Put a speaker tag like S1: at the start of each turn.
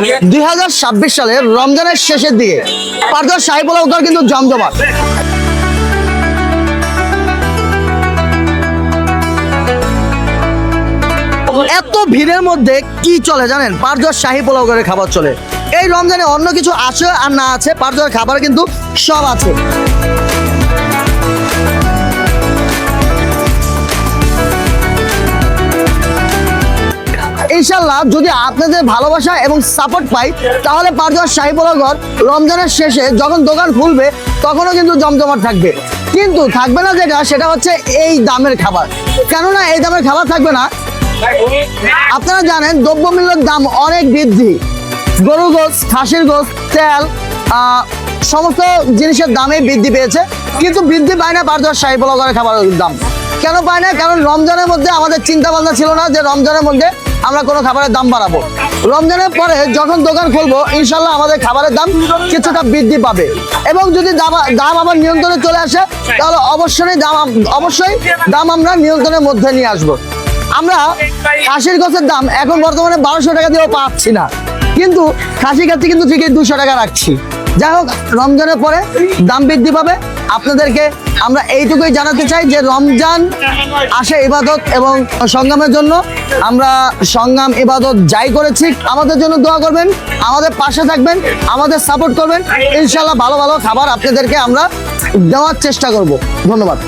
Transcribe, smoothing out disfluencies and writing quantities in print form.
S1: 2026 সালের রমজানের শেষের দিকে পারদর শাহী পোলাও ঘর কিন্তু জমজমাট। এত ভিড়ের মধ্যে কি চলে জানেন? পারদর শাহী পোলাও ঘরে খাবার চলে। এই রমজানে অন্য কিছু আছে আর না আছে, পারদর খাবার কিন্তু সব আছে। ইনশাল্লাহ যদি আপনাদের ভালোবাসা এবং সাপোর্ট পাই তাহলে পারদর শাহী পোলাও ঘর রমজানের শেষে যখন দোকান খুলবে তখনও কিন্তু জমজমাট থাকবে। কিন্তু থাকবে না যেটা, সেটা হচ্ছে এই দামের খাবার। কেননা এই দামের খাবার থাকবে না, আপনারা জানেন দ্রব্যমূল্যের দাম অনেক বৃদ্ধি। গরুর গোশত, খাসির গোশত, তেল, সমস্ত জিনিসের দামে বৃদ্ধি পেয়েছে, কিন্তু বৃদ্ধি পায় না পারদর শাহী পোলাও ঘরের খাবারের দাম। কেন পায় না? কারণ রমজানের মধ্যে আমাদের চিন্তা ভাবনা ছিল না যে রমজানের মধ্যে আমরা কোনো খাবারের দাম বাড়াবো। রমজানের পরে যখন দোকান খুলবো ইনশাল্লাহ আমাদের খাবারের দাম কিছুটা বৃদ্ধি পাবে, এবং যদি দাম আবার নিয়ন্ত্রণে চলে আসে তাহলে অবশ্যই দাম আমরা নিয়ন্ত্রণের মধ্যে নিয়ে আসবো। আমরা খাসির গোশতের দাম এখন বর্তমানে 1200 টাকা দিয়েও পাচ্ছি না, কিন্তু খাসি খাচ্ছি কিন্তু ঠিকই 200 টাকা রাখছি। যাই হোক, রমজানের পরে দাম বৃদ্ধি পাবে। আপনাদেরকে আমরা এইটুকুই জানাতে চাই যে রমজান আসে ইবাদত এবং সংগ্রামের জন্য। আমরা সংগ্রাম ইবাদত যাই করেছি, আমাদের জন্য দোয়া করবেন, আমাদের পাশে থাকবেন, আমাদের সাপোর্ট করবেন। ইনশাল্লাহ ভালো ভালো খাবার আপনাদেরকে আমরা দেওয়ার চেষ্টা করব। ধন্যবাদ।